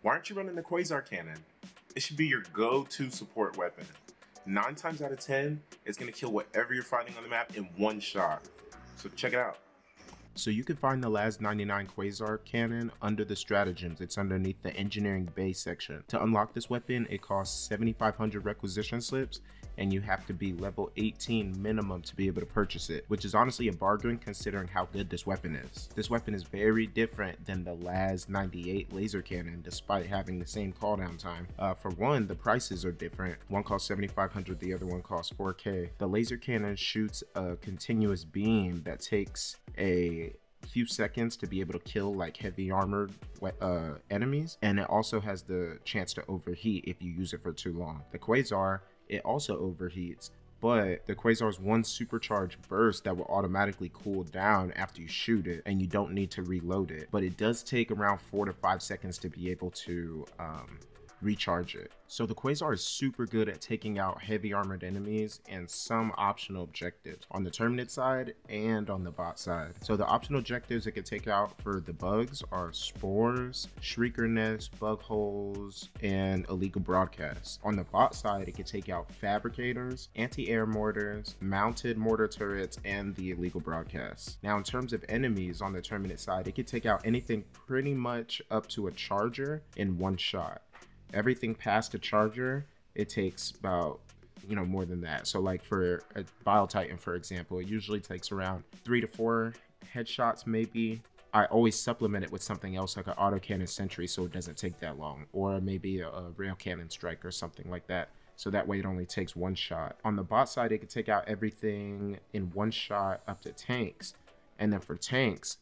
Why aren't you running the Quasar cannon? It should be your go-to support weapon. 9 times out of 10, it's going to kill whatever you're fighting on the map in one shot. So check it out. So you can find the last 99 Quasar cannon under the stratagems. It's underneath the engineering base section. To unlock this weapon, it costs 7,500 requisition slips, and you have to be level 18 minimum to be able to purchase it, which is honestly a bargain considering how good this weapon is. This weapon is very different than the last 98 laser cannon despite having the same cooldown time. For one, the prices are different. One costs 7,500, the other one costs 4K. The laser cannon shoots a continuous beam that takes a few seconds to be able to kill like heavy armored enemies, and it also has the chance to overheat if you use it for too long. The Quasar, it also overheats, but the Quasar's one supercharged burst that will automatically cool down after you shoot it, and you don't need to reload it, but it does take around 4 to 5 seconds to be able to recharge it. So the Quasar is super good at taking out heavy armored enemies and some optional objectives on the Terminate side and on the bot side. So the optional objectives it can take out for the bugs are spores, shrieker nests, bug holes, and illegal broadcasts. On the bot side, it can take out fabricators, anti-air mortars, mounted mortar turrets, and the illegal broadcasts. Now in terms of enemies on the Terminate side, it can take out anything pretty much up to a charger in one shot. Everything past a charger, it takes about, more than that. So like for a Bile Titan, for example, it usually takes around 3 to 4 headshots maybe. I always supplement it with something else like an autocannon sentry so it doesn't take that long, or maybe a rail cannon strike or something like that. So that way it only takes one shot. On the bot side, it can take out everything in one shot up to tanks. And then for tanks,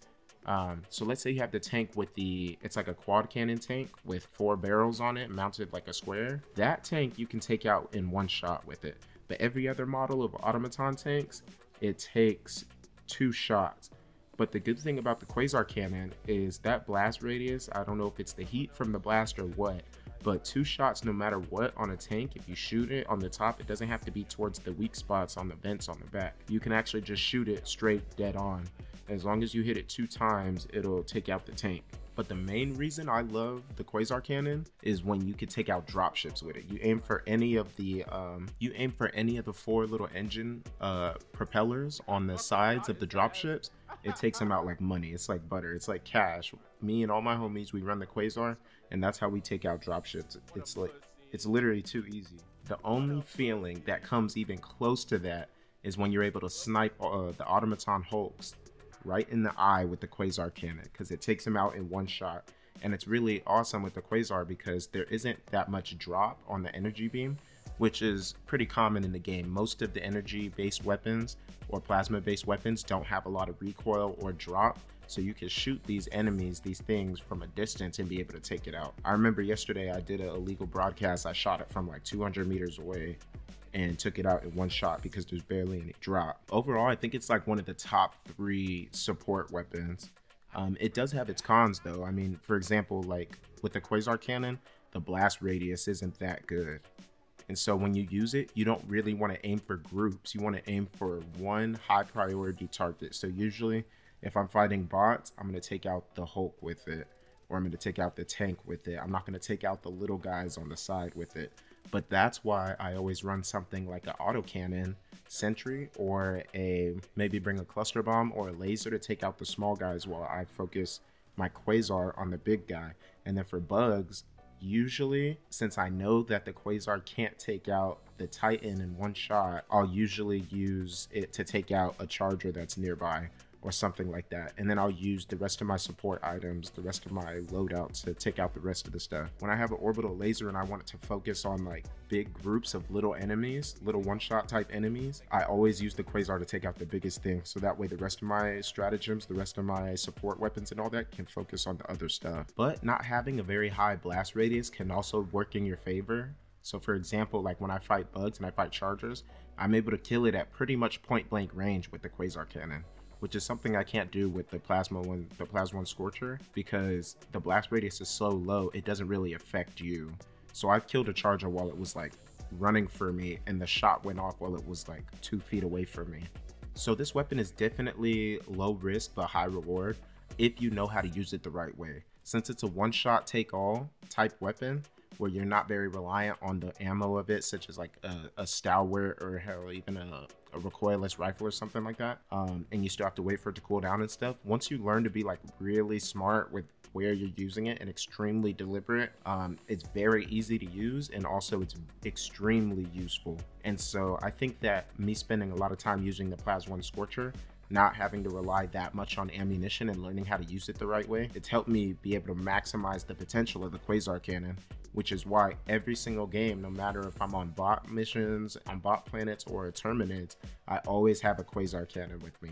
so let's say you have the tank with it's like a quad cannon tank with 4 barrels on it mounted like a square. That tank you can take out in one shot with it. But every other model of automaton tanks, it takes 2 shots. But the good thing about the Quasar cannon is that blast radius, I don't know if it's the heat from the blast or what, but 2 shots no matter what on a tank, if you shoot it on the top, it doesn't have to be towards the weak spots on the vents on the back. You can actually just shoot it straight dead on. As long as you hit it 2 times, it'll take out the tank. But the main reason I love the Quasar cannon is when you can take out dropships with it. You aim for any of the 4 little engine propellers on the sides of the dropships. It takes them out like money. It's like butter. It's like cash. Me and all my homies, we run the Quasar, and that's how we take out dropships. It's literally too easy. The only feeling that comes even close to that is when you're able to snipe the automaton hulks right in the eye with the Quasar cannon, because it takes them out in one shot. And it's really awesome with the Quasar because there isn't that much drop on the energy beam, which is pretty common in the game. Most of the energy based weapons or plasma based weapons don't have a lot of recoil or drop, so you can shoot these enemies, these things, from a distance and be able to take it out. I remember yesterday I did an illegal broadcast. I shot it from like 200 meters away and took it out in one shot because there's barely any drop. Overall, I think it's like one of the top 3 support weapons. It does have its cons though. I mean, for example, like with the Quasar cannon, the blast radius isn't that good. And so when you use it, you don't really want to aim for groups. You want to aim for one high priority target. So usually if I'm fighting bots, I'm going to take out the Hulk with it, or I'm going to take out the tank with it. I'm not going to take out the little guys on the side with it. But that's why I always run something like an autocannon sentry, or maybe bring a cluster bomb or a laser to take out the small guys while I focus my Quasar on the big guy. And then for bugs, usually, since I know that the Quasar can't take out the Titan in one shot, I'll usually use it to take out a charger that's nearby or something like that. And then I'll use the rest of my support items, the rest of my loadouts to take out the rest of the stuff. When I have an orbital laser and I want it to focus on like big groups of little enemies, little one-shot type enemies, I always use the Quasar to take out the biggest thing. So that way the rest of my stratagems, the rest of my support weapons and all that can focus on the other stuff. But not having a very high blast radius can also work in your favor. So for example, like when I fight bugs and I fight chargers, I'm able to kill it at pretty much point blank range with the Quasar cannon, which is something I can't do with the Plasma one Scorcher, because the blast radius is so low, it doesn't really affect you. So I've killed a charger while it was like running for me, and the shot went off while it was like 2 feet away from me. So this weapon is definitely low risk but high reward if you know how to use it the right way. Since it's a one-shot take-all type weapon, where you're not very reliant on the ammo of it, such as like a stalwart or hell, even a recoilless rifle or something like that, and you still have to wait for it to cool down and stuff. Once you learn to be like really smart with where you're using it and extremely deliberate, it's very easy to use, and also it's extremely useful. And so I think that me spending a lot of time using the Plas 1 Scorcher, not having to rely that much on ammunition and learning how to use it the right way, it's helped me be able to maximize the potential of the Quasar cannon, which is why every single game, no matter if I'm on bot missions, on bot planets, or a tournament, I always have a Quasar cannon with me.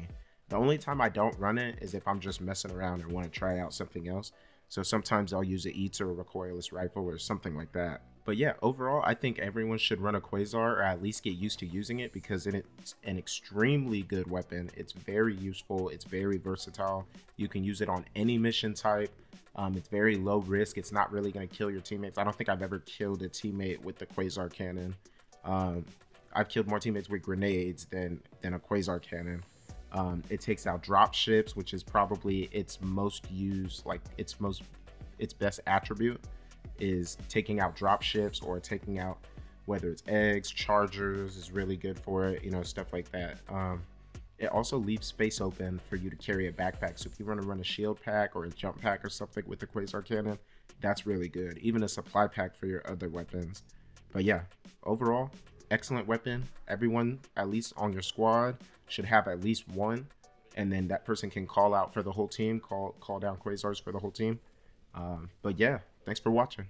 The only time I don't run it is if I'm just messing around and want to try out something else. So sometimes I'll use an EATS or a recoilless rifle or something like that. But yeah, overall, I think everyone should run a Quasar, or at least get used to using it, because it's an extremely good weapon. It's very useful. It's very versatile. You can use it on any mission type. It's very low risk. It's not really going to kill your teammates. I don't think I've ever killed a teammate with the Quasar cannon. I've killed more teammates with grenades than a Quasar cannon. It takes out drop ships, which is probably its most used, like its best attribute is taking out drop ships, or taking out, whether it's eggs, chargers is really good for it, you know, stuff like that. It also leaves space open for you to carry a backpack. So if you want to run a shield pack or a jump pack or something with the Quasar cannon, that's really good. Even a supply pack for your other weapons. But yeah, overall, excellent weapon. Everyone, at least on your squad, should have at least one. And then that person can call out for the whole team, call down Quasars for the whole team. But yeah, thanks for watching.